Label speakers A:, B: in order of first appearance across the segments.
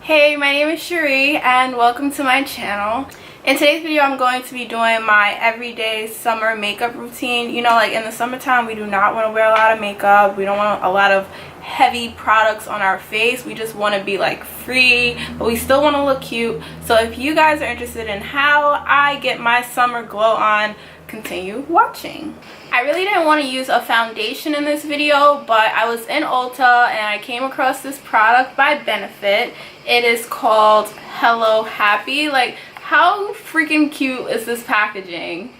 A: Hey, my name is Cherri and welcome to my channel. In today's video, I'm going to be doing my everyday summer makeup routine. You know, like in the summertime, we do not want to wear a lot of makeup. We don't want a lot of heavy products on our face. We just want to be like free, but we still want to look cute. So if you guys are interested in how I get my summer glow on, continue watching. I really didn't want to use a foundation in this video, but I was in Ulta and I came across this product by Benefit. It is called Hello Happy. Like, how freaking cute is this packaging?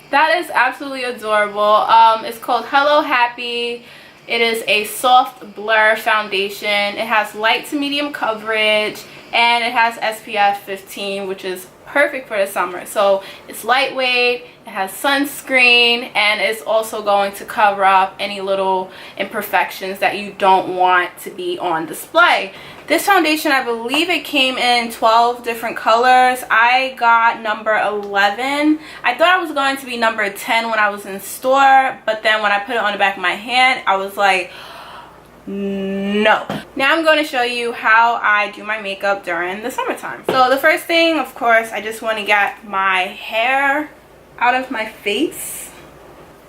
A: That is absolutely adorable. It's called Hello Happy. It is a soft blur foundation. It has light to medium coverage and it has SPF 15, which is perfect for the summer. So it's lightweight, it has sunscreen, and it's also going to cover up any little imperfections that you don't want to be on display. This foundation, I believe it came in 12 different colors. I got number 11. I thought I was going to be number 10 when I was in store, but then when I put it on the back of my hand, I was like, no. Now I'm going to show you how I do my makeup during the summertime. So the first thing, of course, I just want to get my hair out of my face.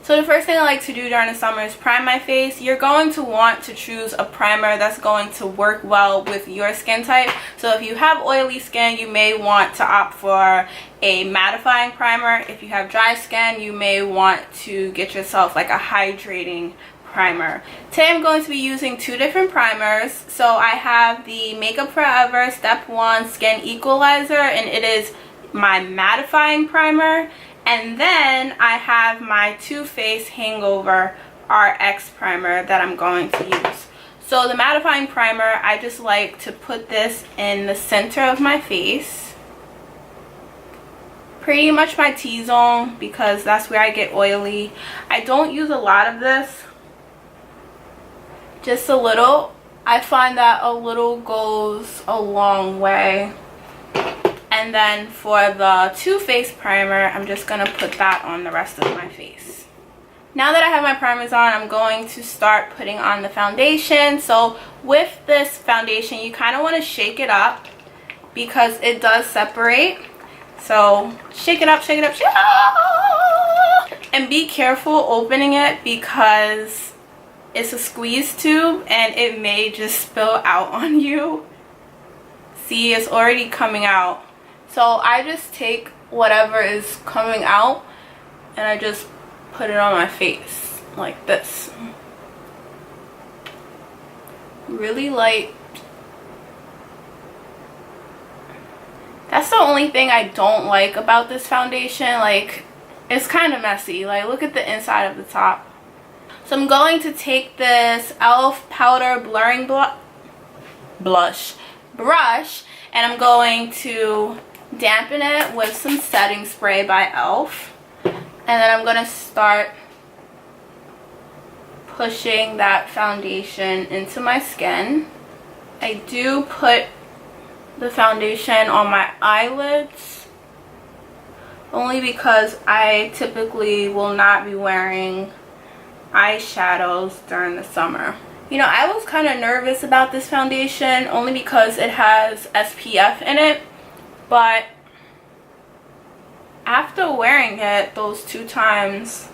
A: So the first thing I like to do during the summer is prime my face. You're going to want to choose a primer that's going to work well with your skin type. So if you have oily skin, you may want to opt for a mattifying primer. If you have dry skin, you may want to get yourself like a hydrating primer. Today I'm going to be using two different primers. So I have the Makeup Forever Step 1 Skin Equalizer, and it is my mattifying primer. And then I have my Too Faced Hangover RX primer that I'm going to use. So the mattifying primer, I just like to put this in the center of my face. Pretty much my T-zone, because that's where I get oily. I don't use a lot of this. Just a little. I find that a little goes a long way. And then for the Too Faced primer, I'm just going to put that on the rest of my face. Now that I have my primers on, I'm going to start putting on the foundation. So with this foundation, you kind of want to shake it up because it does separate. So shake it up, shake it up, shake it up. And be careful opening it because it's a squeeze tube and it may just spill out on you. See, it's already coming out. So I just take whatever is coming out and I just put it on my face like this. Really light. That's the only thing I don't like about this foundation. Like, it's kind of messy. Like, look at the inside of the top. So I'm going to take this e.l.f. powder blurring brush and I'm going to dampen it with some setting spray by e.l.f. and then I'm going to start pushing that foundation into my skin. I do put the foundation on my eyelids only because I typically will not be wearing eyeshadows during the summer. You know, I was kind of nervous about this foundation only because it has SPF in it, but after wearing it those 2 times,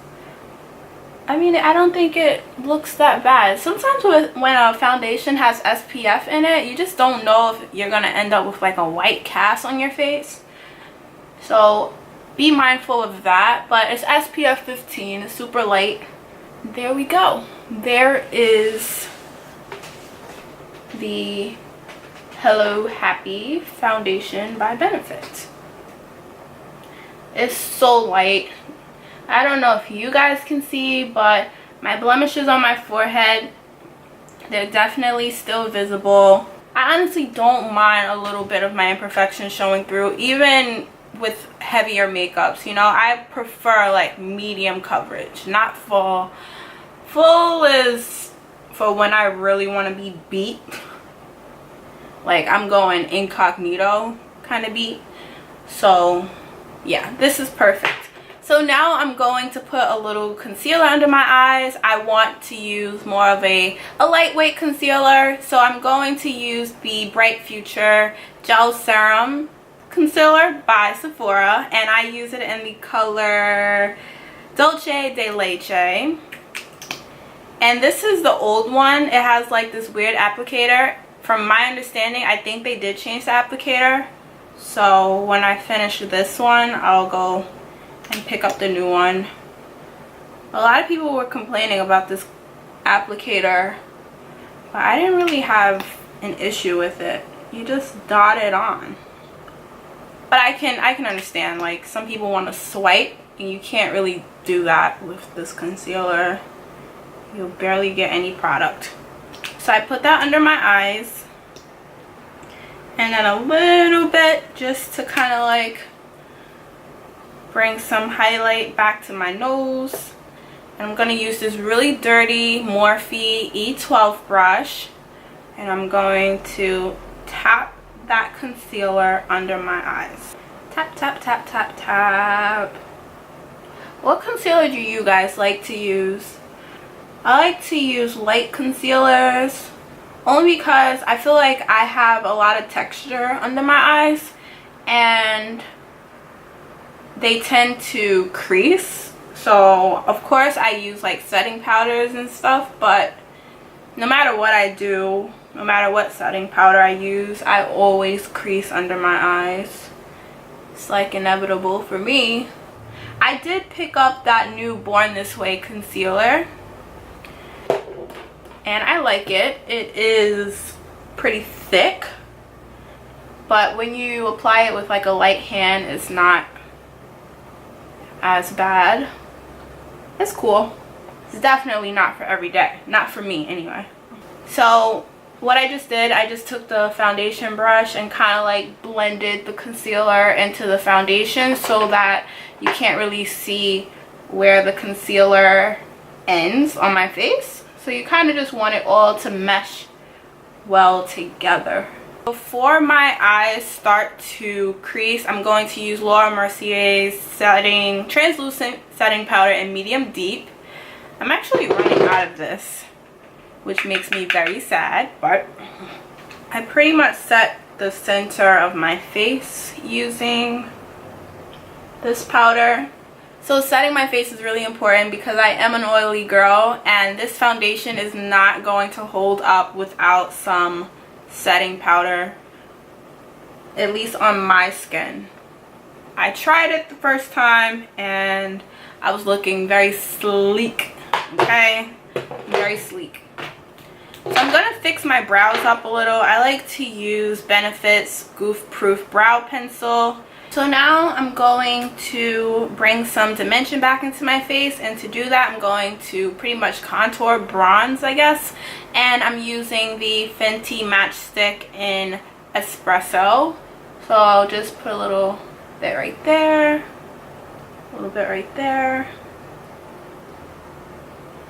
A: I mean, I don't think it looks that bad. Sometimes when a foundation has SPF in it, you just don't know if you're gonna end up with like a white cast on your face. So be mindful of that, but it's SPF 15, it's super light. There we go. There is the Hello Happy foundation by Benefit. It's so light. I don't know if you guys can see, but my blemishes on my forehead, they're definitely still visible. I honestly don't mind a little bit of my imperfections showing through, even with heavier makeups. You know, I prefer like medium coverage, not full. Full is for when I really want to be beat. Like, I'm going incognito kind of beat. So yeah, this is perfect. So now I'm going to put a little concealer under my eyes. I want to use more of a lightweight concealer. So I'm going to use the Bright Future Gel Serum Concealer by Sephora. And I use it in the color Dolce de Leche. And this is the old one. It has like this weird applicator. From my understanding, I think they did change the applicator. So when I finish this one, I'll go and pick up the new one. A lot of people were complaining about this applicator, but I didn't really have an issue with it. You just dot it on. But I can understand, like, some people want to swipe and you can't really do that with this concealer. You'll barely get any product. So I put that under my eyes, and then a little bit just to kind of like bring some highlight back to my nose. And I'm going to use this really dirty Morphe E12 brush, and I'm going to tap that concealer under my eyes. Tap, tap, tap, tap, tap. What concealer do you guys like to use? I like to use light concealers only because I feel like I have a lot of texture under my eyes and they tend to crease. So of course I use like setting powders and stuff, but no matter what I do, no matter what setting powder I use, I always crease under my eyes. It's like inevitable for me. I did pick up that new Born This Way concealer and I like it. It is pretty thick, but when you apply it with like a light hand, it's not as bad. It's cool. It's definitely not for every day. Not for me anyway. So what I just did, I just took the foundation brush and kind of like blended the concealer into the foundation so that you can't really see where the concealer ends on my face. So you kind of just want it all to mesh well together. Before my eyes start to crease, I'm going to use Laura Mercier's translucent setting powder in medium deep. I'm actually running out of this, which makes me very sad, but I pretty much set the center of my face using this powder. So setting my face is really important because I am an oily girl, and this foundation is not going to hold up without some setting powder, at least on my skin. I tried it the first time and I was looking very sleek, okay? Very sleek. So I'm gonna fix my brows up a little. I like to use Benefit's Goof Proof Brow Pencil. So now I'm going to bring some dimension back into my face, and to do that I'm going to pretty much contour bronze, I guess, and I'm using the Fenty Matchstick in Espresso. So I'll just put a little bit right there, a little bit right there.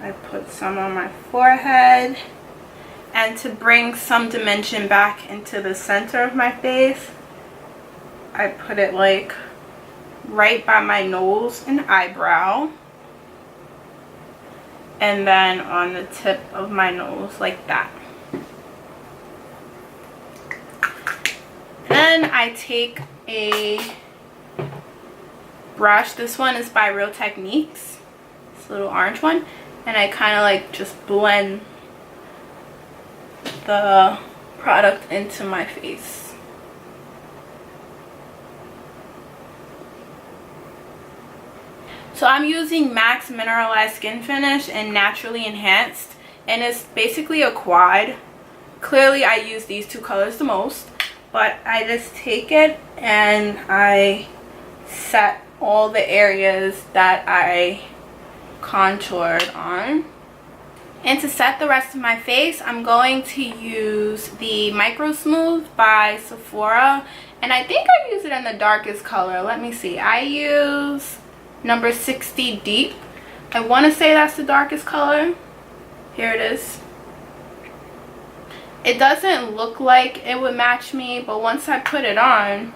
A: I put some on my forehead, and to bring some dimension back into the center of my face, I put it like right by my nose and eyebrow, and then on the tip of my nose like that. Then I take a brush. This one is by Real Techniques, this little orange one, and I kind of like just blend the product into my face. So I'm using MAC's Mineralized Skin Finish in Naturally Enhanced, and it's basically a quad. Clearly I use these two colors the most, but I just take it and I set all the areas that I contoured on. And to set the rest of my face, I'm going to use the Micro Smooth by Sephora, and I think I use it in the darkest color. Let me see. I use number 60 Deep. I want to say that's the darkest color. Here it is. It doesn't look like it would match me, but once I put it on,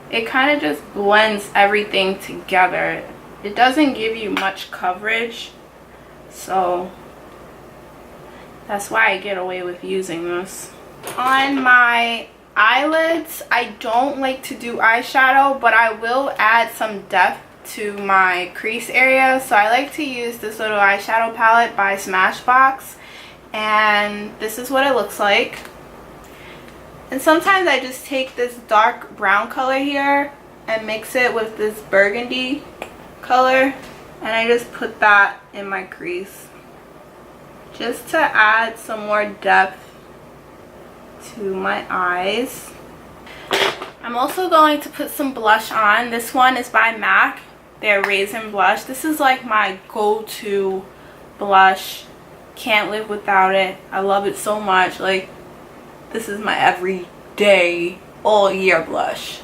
A: it kind of just blends everything together. it doesn't give you much coverage, so that's why I get away with using this. On my eyelids, I don't like to do eyeshadow, but I will add some depth to my crease area. So I like to use this little eyeshadow palette by Smashbox, and this is what it looks like. And sometimes I just take this dark brown color here and mix it with this burgundy color, and I just put that in my crease just to add some more depth to my eyes. I'm also going to put some blush on. This one is by MAC, their Raisin Blush. This is like my go-to blush. Can't live without it. I love it so much. Like, this is my everyday, all year blush.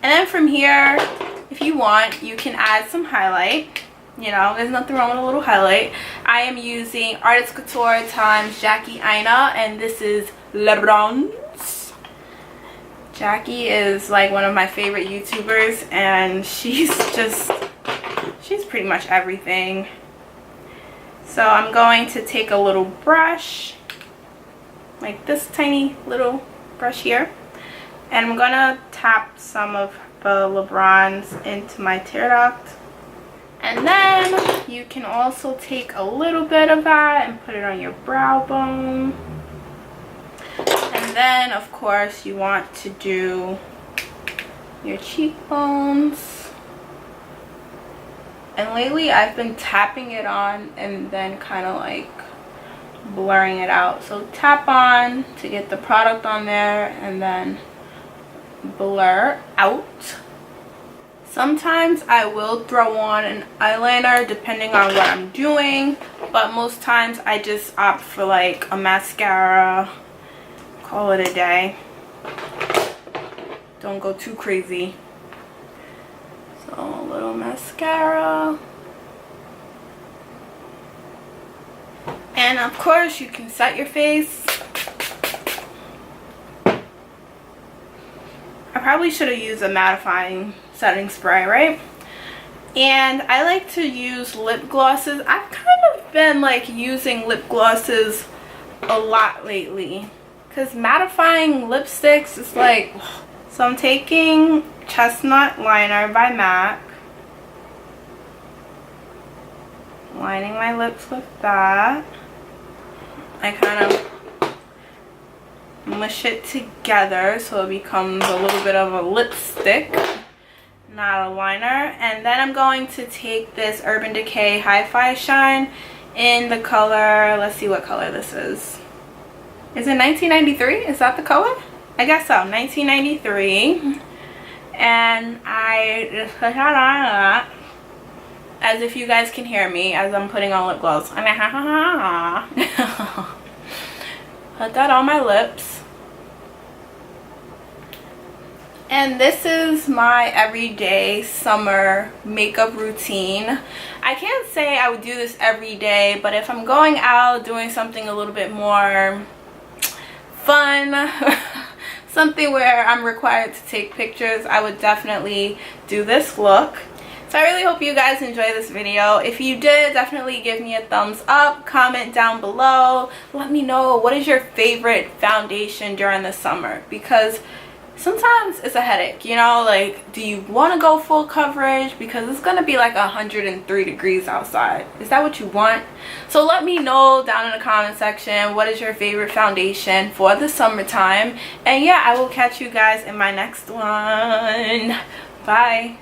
A: And then from here, if you want, you can add some highlight. You know, there's nothing wrong with a little highlight. I am using Artist Couture times Jackie Aina, and this is Le Bronze. Jackie is like one of my favorite YouTubers, and she's pretty much everything. So I'm going to take a little brush, like this tiny little brush here, and I'm gonna tap some of the Le Bronze into my tear duct. And then you can also take a little bit of that and put it on your brow bone. And then, of course, you want to do your cheekbones. And lately I've been tapping it on and then kind of like blurring it out. So tap on to get the product on there and then blur out. Sometimes I will throw on an eyeliner depending on what I'm doing, but most times I just opt for like a mascara, call it a day. Don't go too crazy. So a little mascara. And of course you can set your face. I probably should have used a mattifying setting spray, right? And I like to use lip glosses. I've kind of been like using lip glosses a lot lately because mattifying lipsticks is like, so I'm taking Chestnut Liner by MAC, lining my lips with that. I kind of mush it together so it becomes a little bit of a lipstick, not a liner. And then I'm going to take this Urban Decay Hi-Fi Shine in the color, let's see what color this is. Is it 1993? Is that the color? I guess so, 1993. And I just put that on, as if you guys can hear me as I'm putting on lip gloss. Put that on my lips. And this is my everyday summer makeup routine. I can't say I would do this every day, but if I'm going out doing something a little bit more fun, something where I'm required to take pictures, I would definitely do this look. So I really hope you guys enjoy this video. If you did, definitely give me a thumbs up, comment down below. Let me know what is your favorite foundation during the summer, because sometimes it's a headache, you know, like, do you want to go full coverage because it's going to be like 103 degrees outside? Is that what you want? So let me know down in the comment section what is your favorite foundation for the summertime. And yeah, I will catch you guys in my next one. Bye.